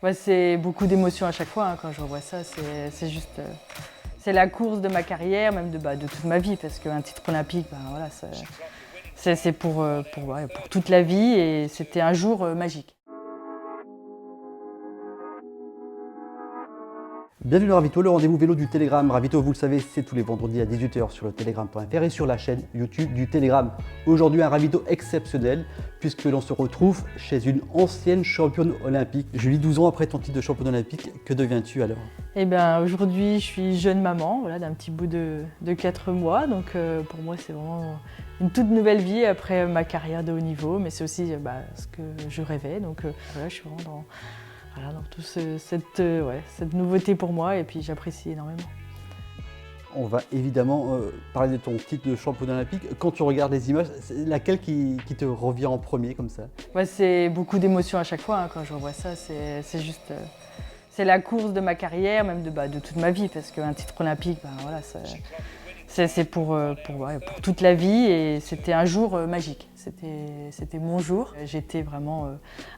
Ouais, c'est beaucoup d'émotions à chaque fois quand je revois ça. C'est juste, c'est la course de ma carrière, même de toute ma vie, parce qu'un titre olympique, voilà, c'est pour toute la vie et c'était un jour magique. Bienvenue dans Ravito, le rendez-vous vélo du Télégramme. Ravito, vous le savez, c'est tous les vendredis à 18 h sur le telegram.fr et sur la chaîne YouTube du Télégramme. Aujourd'hui, un Ravito exceptionnel puisque l'on se retrouve chez une ancienne championne olympique. Julie, 12 ans après ton titre de championne olympique, que deviens-tu alors? Eh bien, aujourd'hui, je suis jeune maman, voilà, d'un petit bout de 4 mois. Donc pour moi, c'est vraiment une toute nouvelle vie après ma carrière de haut niveau. Mais c'est aussi ce que je rêvais. Donc voilà, je suis vraiment dans toute cette nouveauté pour moi et puis j'apprécie énormément. On va évidemment parler de ton titre de championne olympique. Quand tu regardes les images, c'est laquelle qui te revient en premier comme ça? Ouais, c'est beaucoup d'émotions à chaque fois quand je revois ça. C'est juste, c'est la course de ma carrière, même de toute ma vie, parce qu'un titre olympique, voilà, c'est pour toute la vie et c'était un jour magique. C'était mon jour. J'étais vraiment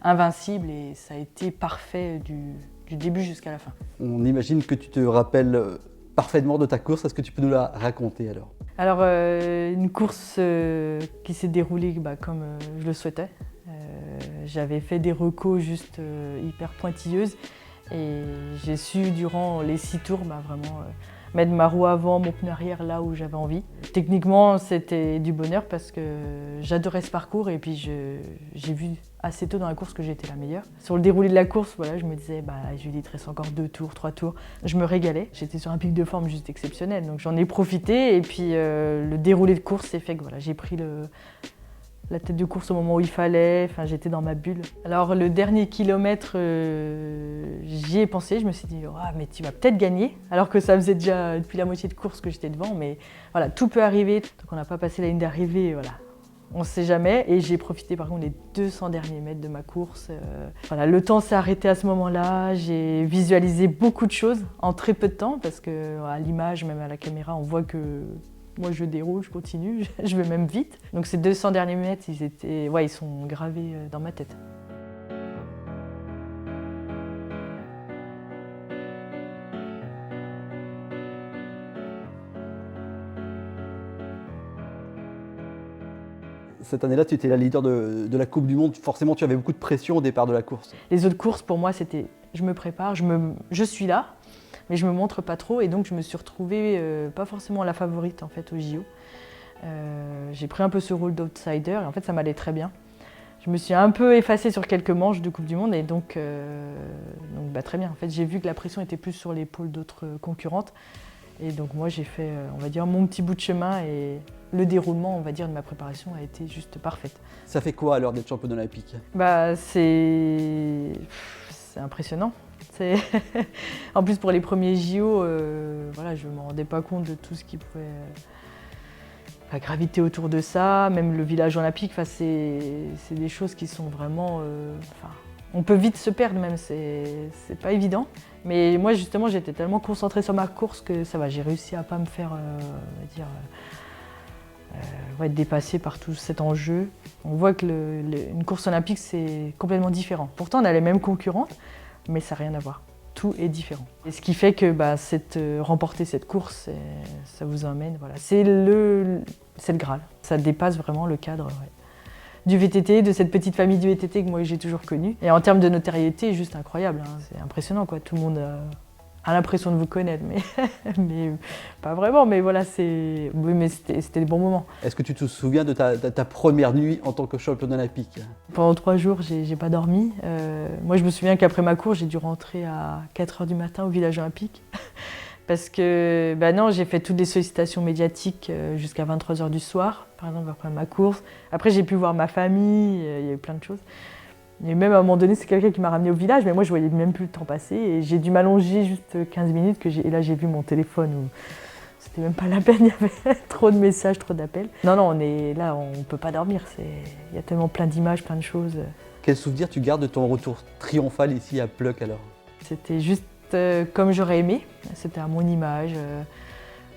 invincible et ça a été parfait du début jusqu'à la fin. On imagine que tu te rappelles parfaitement de ta course. Est-ce que tu peux nous la raconter alors? Alors, une course qui s'est déroulée comme je le souhaitais. J'avais fait des recos juste hyper pointilleuses et j'ai su durant les 6 tours vraiment mettre ma roue avant, mon pneu arrière là où j'avais envie. Techniquement, c'était du bonheur parce que j'adorais ce parcours et puis j'ai vu assez tôt dans la course que j'étais la meilleure. Sur le déroulé de la course, voilà, je me disais, Julie, il te reste encore 2 tours, 3 tours. Je me régalais. J'étais sur un pic de forme juste exceptionnel, donc j'en ai profité et puis le déroulé de course s'est fait que voilà, j'ai pris la tête de course au moment où il fallait, j'étais dans ma bulle. Alors le dernier kilomètre, j'y ai pensé, je me suis dit oh, mais tu vas peut-être gagner, alors que ça faisait déjà depuis la moitié de course que j'étais devant, mais voilà, tout peut arriver, donc on n'a pas passé la ligne d'arrivée, voilà. On ne sait jamais et j'ai profité par contre des 200 derniers mètres de ma course. Voilà, le temps s'est arrêté à ce moment-là, j'ai visualisé beaucoup de choses en très peu de temps parce qu'à l'image, même à la caméra, on voit que moi, je déroule, je continue, je vais même vite. Donc ces 200 derniers mètres, ils sont gravés dans ma tête. Cette année-là, tu étais la leader de la Coupe du Monde. Forcément, tu avais beaucoup de pression au départ de la course. Les autres courses, pour moi, c'était je me prépare, je suis là, mais je me montre pas trop. Et donc, je me suis retrouvée pas forcément la favorite en fait, au JO. J'ai pris un peu ce rôle d'outsider et en fait ça m'allait très bien. Je me suis un peu effacée sur quelques manches de Coupe du Monde et donc très bien. En fait, j'ai vu que la pression était plus sur l'épaule d'autres concurrentes et donc moi j'ai fait on va dire mon petit bout de chemin et le déroulement on va dire de ma préparation a été juste parfaite. Ça fait quoi alors d'être championne olympique? C'est impressionnant. En plus pour les premiers JO, voilà, je ne me rendais pas compte de tout ce qui pouvait graviter autour de ça, même le village olympique, c'est des choses qui sont vraiment... on peut vite se perdre même, c'est pas évident. Mais moi justement j'étais tellement concentrée sur ma course que ça va, j'ai réussi à pas me faire être dépassée par tout cet enjeu. On voit que une course olympique c'est complètement différent. Pourtant on a les mêmes concurrentes, mais ça n'a rien à voir. Tout est différent. Et ce qui fait que remporter cette course, ça vous emmène, voilà. C'est le Graal. Ça dépasse vraiment le cadre du VTT, de cette petite famille du VTT que moi j'ai toujours connue. Et en termes de notoriété, juste incroyable, hein. C'est impressionnant, quoi. Tout le monde a l'impression de vous connaître, mais pas vraiment. Mais voilà, oui, mais c'était des bons moments. Est-ce que tu te souviens de ta première nuit en tant que championne olympique? Pendant 3 jours, j'ai pas dormi. Moi, je me souviens qu'après ma course, j'ai dû rentrer à 4 h du matin au village olympique. Parce que, non, j'ai fait toutes les sollicitations médiatiques jusqu'à 23 h du soir, par exemple, après ma course. Après, j'ai pu voir ma famille, il y a eu plein de choses. Et même à un moment donné, c'est quelqu'un qui m'a ramené au village, mais moi, je voyais même plus le temps passer. Et j'ai dû m'allonger juste 15 minutes, et là, j'ai vu mon téléphone où c'était même pas la peine, il y avait trop de messages, trop d'appels. Non, on est là, on peut pas dormir. Il y a tellement plein d'images, plein de choses. Quel souvenir tu gardes de ton retour triomphal ici à Pleuc alors? C'était juste comme j'aurais aimé, c'était à mon image.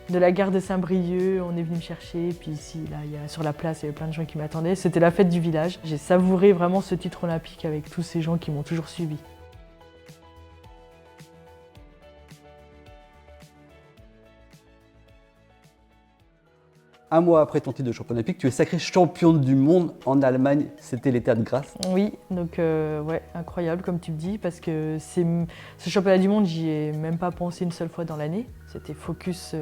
De la gare de Saint-Brieuc, on est venu me chercher, puis ici, là, sur la place, il y avait plein de gens qui m'attendaient. C'était la fête du village. J'ai savouré vraiment ce titre olympique avec tous ces gens qui m'ont toujours suivi. un mois après ton titre de championne olympique, tu es sacrée championne du monde en Allemagne. C'était l'état de grâce. Oui, donc ouais, incroyable comme tu me dis, parce que ce championnat du monde, j'y ai même pas pensé une seule fois dans l'année. C'était focus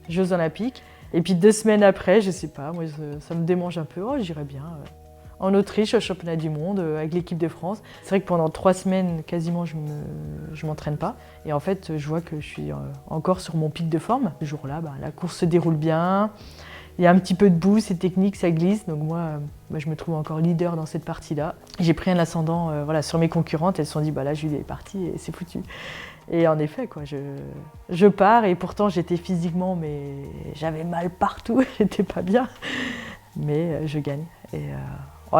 Jeux olympiques. Et puis 2 semaines après, je sais pas, moi ça me démange un peu, oh j'irais bien en Autriche au championnat du monde avec l'équipe de France. C'est vrai que pendant 3 semaines, quasiment, je m'entraîne pas. Et en fait, je vois que je suis encore sur mon pic de forme. Ce jour-là, la course se déroule bien. Il y a un petit peu de boue, c'est technique, ça glisse. Donc moi, je me trouve encore leader dans cette partie-là. J'ai pris un ascendant sur mes concurrentes. Elles se sont dit, là, Julie est partie et c'est foutu. Et en effet, je pars et pourtant j'étais physiquement, mais j'avais mal partout, j'étais pas bien. Mais je gagne. Et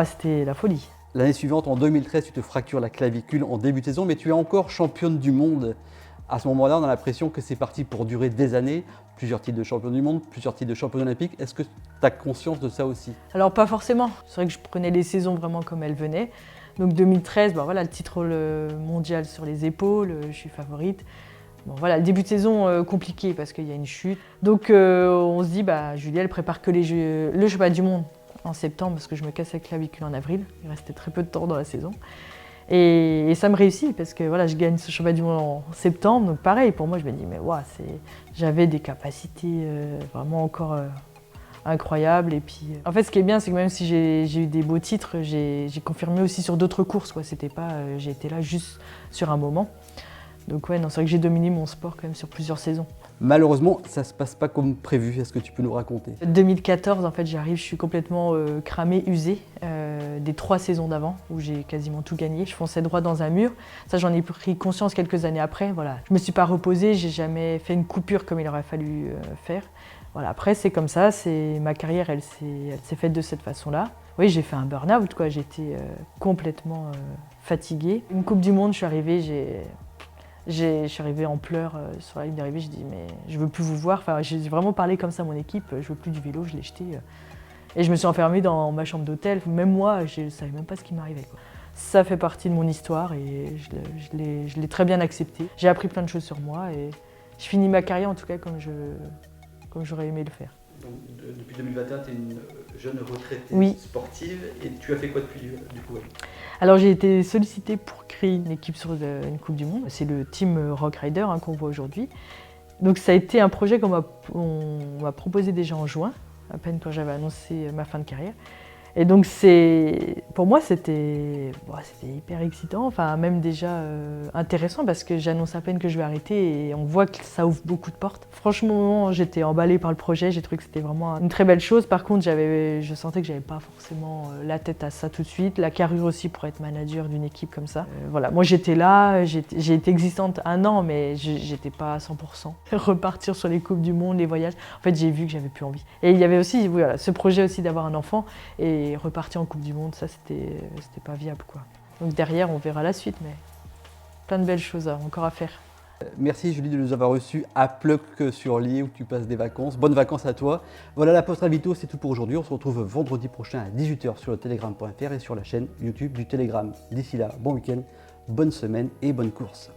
c'était la folie. L'année suivante, en 2013, tu te fractures la clavicule en début de saison, mais tu es encore championne du monde. À ce moment-là, on a l'impression que c'est parti pour durer des années. Plusieurs titres de championne du monde, plusieurs titres de championne olympique. Est-ce que tu as conscience de ça aussi? Alors pas forcément. C'est vrai que je prenais les saisons vraiment comme elles venaient. Donc 2013, le titre mondial sur les épaules, je suis favorite. Le début de saison compliqué parce qu'il y a une chute. Donc on se dit, Julie, elle prépare que le championnat du monde en septembre parce que je me casse la clavicule en avril. Il restait très peu de temps dans la saison. Et ça me réussit parce que je gagne ce championnat du monde en septembre. Donc pareil, pour moi, je me dis, mais j'avais des capacités vraiment encore incroyables. Et puis, en fait, ce qui est bien, c'est que même si j'ai eu des beaux titres, j'ai confirmé aussi sur d'autres courses. C'était pas, j'ai été là juste sur un moment. Donc ouais, non, c'est vrai que j'ai dominé mon sport quand même sur plusieurs saisons. Malheureusement, ça ne se passe pas comme prévu. Est-ce que tu peux nous raconter? 2014, en fait, j'arrive, je suis complètement cramée, usée des 3 saisons d'avant où j'ai quasiment tout gagné. Je fonçais droit dans un mur. Ça, j'en ai pris conscience quelques années après. Je me suis pas reposée, j'ai jamais fait une coupure comme il aurait fallu faire. Après, c'est comme ça. Ma carrière, elle s'est faite de cette façon-là. Oui, j'ai fait un burn-out, quoi. J'étais complètement fatiguée. Une Coupe du Monde, je suis arrivée, je suis arrivée en pleurs sur la ligne d'arrivée, je dis mais je veux plus vous voir. J'ai vraiment parlé comme ça à mon équipe, je veux plus du vélo, je l'ai jeté. Et je me suis enfermée dans ma chambre d'hôtel. Même moi, je ne savais même pas ce qui m'arrivait. Ça fait partie de mon histoire et je l'ai très bien accepté. J'ai appris plein de choses sur moi et je finis ma carrière en tout cas comme j'aurais aimé le faire. Donc, depuis 2021, tu es une jeune retraitée sportive et tu as fait quoi depuis du coup? Alors j'ai été sollicitée pour créer une équipe sur une Coupe du Monde. C'est le team Rock Rider qu'on voit aujourd'hui. Donc ça a été un projet qu'on m'a proposé déjà en juin, à peine quand j'avais annoncé ma fin de carrière. Et donc pour moi c'était hyper excitant, même déjà intéressant parce que j'annonce à peine que je vais arrêter et on voit que ça ouvre beaucoup de portes. Franchement, j'étais emballée par le projet, j'ai trouvé que c'était vraiment une très belle chose. Par contre, je sentais que j'avais pas forcément la tête à ça tout de suite, la carrure aussi pour être manager d'une équipe comme ça. Moi j'étais là, j'ai été existante 1 an, mais j'étais pas à 100%. Repartir sur les Coupes du Monde, les voyages, en fait j'ai vu que j'avais plus envie. Et il y avait aussi ce projet aussi d'avoir un enfant et repartir en Coupe du Monde, ça c'était pas viable quoi. Donc derrière on verra la suite, mais plein de belles choses encore à faire. Merci Julie de nous avoir reçus à Pleuc-sur-Lié où tu passes des vacances. Bonnes vacances à toi. Voilà, la Post Ravito, c'est tout pour aujourd'hui. On se retrouve vendredi prochain à 18h sur le telegram.fr et sur la chaîne YouTube du Telegram. D'ici là, bon week-end, bonne semaine et bonne course.